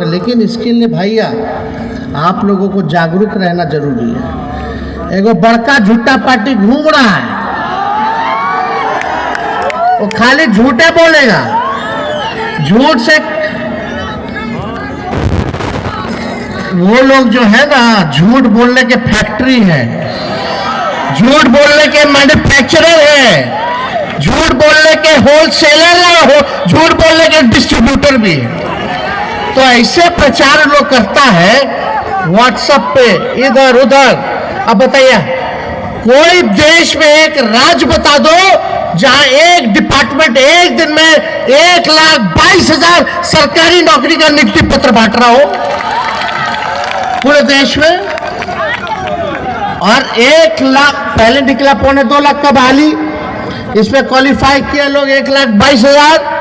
लेकिन इसके लिए भैया आप लोगों को जागरूक रहना जरूरी है। एगो बड़का झूठा पार्टी घूम रहा है, वो खाली झूठे बोलेगा, झूठ से वो लोग जो है ना, झूठ बोलने के फैक्ट्री है, झूठ बोलने के मैन्युफैक्चरर है, झूठ बोलने के होलसेलर है, झूठ बोलने के डिस्ट्रीब्यूटर भी है। तो ऐसे प्रचार लोग करता है व्हाट्सएप पे इधर उधर। अब बताइए, कोई देश में एक राज्य बता दो जहां एक डिपार्टमेंट एक दिन में 1,22,000 सरकारी नौकरी का नियुक्ति पत्र बांट रहा हो पूरे देश में। और 1 लाख पहले निकला, 2.25 लाख का बहाली, इसमें क्वालिफाई किया लोग 1,22,000।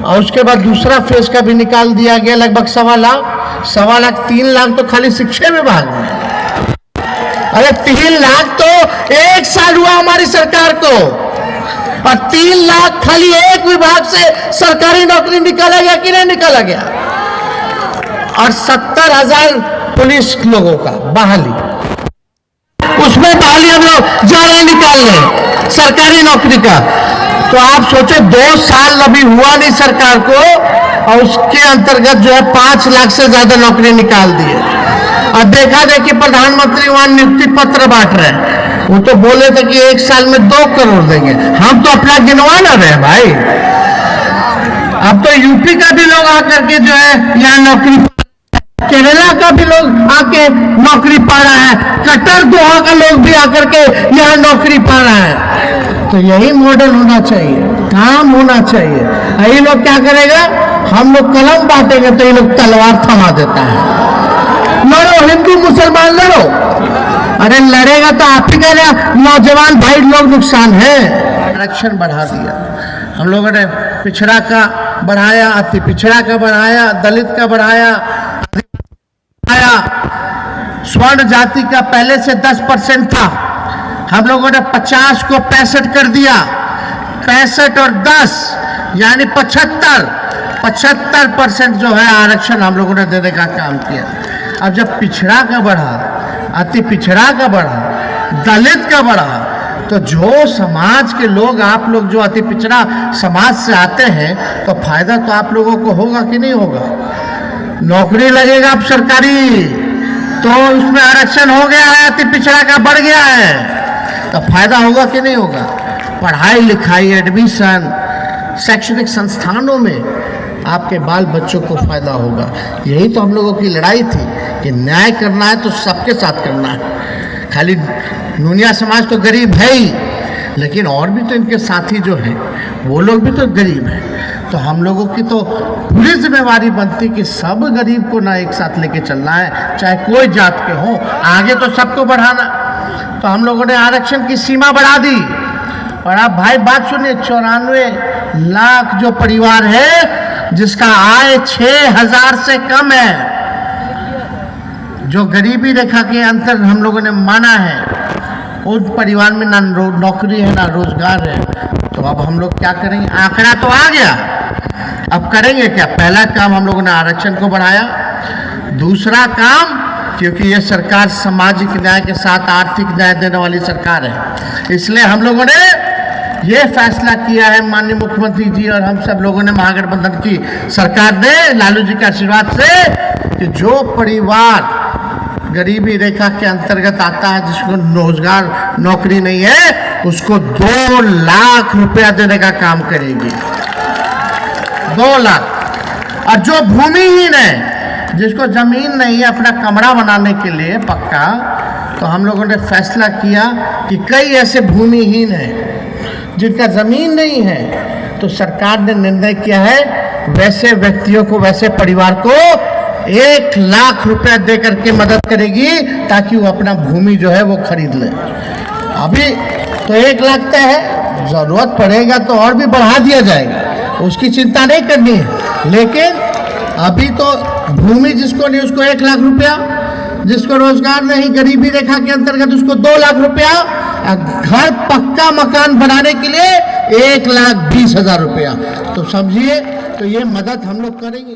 और उसके बाद दूसरा फेज का भी निकाल दिया गया, लगभग 1.25 लाख 3 लाख तो खाली शिक्षा विभाग में। अरे 3 लाख तो 1 साल हुआ हमारी सरकार को, और 3 लाख खाली एक विभाग से सरकारी नौकरी निकाला गया कि नहीं निकाला गया। और 70,000 पुलिस लोगों का बहाली, उसमें बहाली हम लोग जा रहे निकालने सरकारी नौकरी का। तो आप सोचे 2 साल अभी हुआ नहीं सरकार को, और उसके अंतर्गत जो है 5 लाख से ज्यादा नौकरी निकाल दी है। और देखा देखी प्रधानमंत्री वहां नियुक्ति पत्र बांट रहे हैं। वो तो बोले थे कि 1 साल में 2 करोड़ देंगे, हम तो अपना गिनवा ना रहे भाई। अब तो यूपी का भी लोग आकर के जो है यहाँ नौकरी, केरला का भी लोग आके नौकरी पा रहा है, कतर दोहा का लोग भी आकर के यहाँ नौकरी पा रहा है। तो यही मॉडल होना चाहिए, काम होना चाहिए। यही लोग क्या करेगा, हम लोग कलम बांटेंगे तो ये लोग तलवार थमा देता है। लड़ो हिंदू मुसलमान लड़ो, अरे लड़ेगा तो आप ही का नौजवान भाई लोग नुकसान है। आरक्षण बढ़ा दिया हम लोगों ने, पिछड़ा का बढ़ाया, अति पिछड़ा का बढ़ाया, दलित का बढ़ाया, स्वर्ण जाति का पहले से 10% था, हम लोगों ने 50 को 65 कर दिया। 65 और 10 यानी 75% जो है आरक्षण हम लोगों ने देने का काम किया। अब जब पिछड़ा का बढ़ा, अति पिछड़ा का बढ़ा, दलित का बढ़ा, तो जो समाज के लोग, आप लोग जो अति पिछड़ा समाज से आते हैं, तो फायदा तो आप लोगों को होगा कि नहीं होगा। नौकरी लगेगा अब सरकारी, तो उसमें आरक्षण हो गया है, अति पिछड़ा का बढ़ गया है, तो फायदा होगा कि नहीं होगा। पढ़ाई लिखाई, एडमिशन, शैक्षणिक संस्थानों में आपके बाल बच्चों को फायदा होगा। यही तो हम लोगों की लड़ाई थी कि न्याय करना है तो सबके साथ करना है। खाली नूनिया समाज तो गरीब है ही, लेकिन और भी तो इनके साथी जो हैं वो लोग भी तो गरीब हैं। तो हम लोगों की तो पूरी जिम्मेवारी बनती कि सब गरीब को ना एक साथ लेके चलना है, चाहे कोई जात के हो, आगे तो सबको बढ़ाना। तो हम लोगों ने आरक्षण की सीमा बढ़ा दी। और आप भाई बात सुनिए, 94 लाख जो परिवार है जिसका आय 6,000 से कम है, जो गरीबी रेखा के अंतर हम लोगों ने माना है, उस परिवार में ना नौकरी है ना रोजगार है। तो अब हम लोग क्या करेंगे, आंकड़ा तो आ गया, अब करेंगे क्या। पहला काम हम लोगों ने आरक्षण को बढ़ाया। दूसरा काम, क्योंकि ये सरकार सामाजिक न्याय के साथ आर्थिक न्याय देने वाली सरकार है, इसलिए हम लोगों ने ये फैसला किया है, माननीय मुख्यमंत्री जी और हम सब लोगों ने, महागठबंधन की सरकार ने, लालू जी के आशीर्वाद से, कि जो परिवार गरीबी रेखा के अंतर्गत आता है, जिसको रोजगार नौकरी नहीं है, उसको 2 लाख रुपया देने का काम करेगी। 2 लाख। और जो भूमिहीन है, जिसको जमीन नहीं है अपना कमरा बनाने के लिए पक्का, तो हम लोगों ने फैसला किया कि कई ऐसे भूमिहीन हैं जिनका जमीन नहीं है, तो सरकार ने निर्णय किया है वैसे व्यक्तियों को, वैसे परिवार को 1 लाख रुपया दे करके मदद करेगी, ताकि वो अपना भूमि जो है वो खरीद ले। अभी तो 1 लाख तय है, जरूरत पड़ेगा तो और भी बढ़ा दिया जाएगा, उसकी चिंता नहीं करनी है। लेकिन अभी तो भूमि जिसको नहीं उसको 1 लाख रुपया, जिसको रोजगार नहीं, गरीबी रेखा के अंतर्गत, उसको 2 लाख रुपया, घर पक्का मकान बनाने के लिए 1,20,000 रुपया। तो समझिए, तो ये मदद हम लोग करेंगे।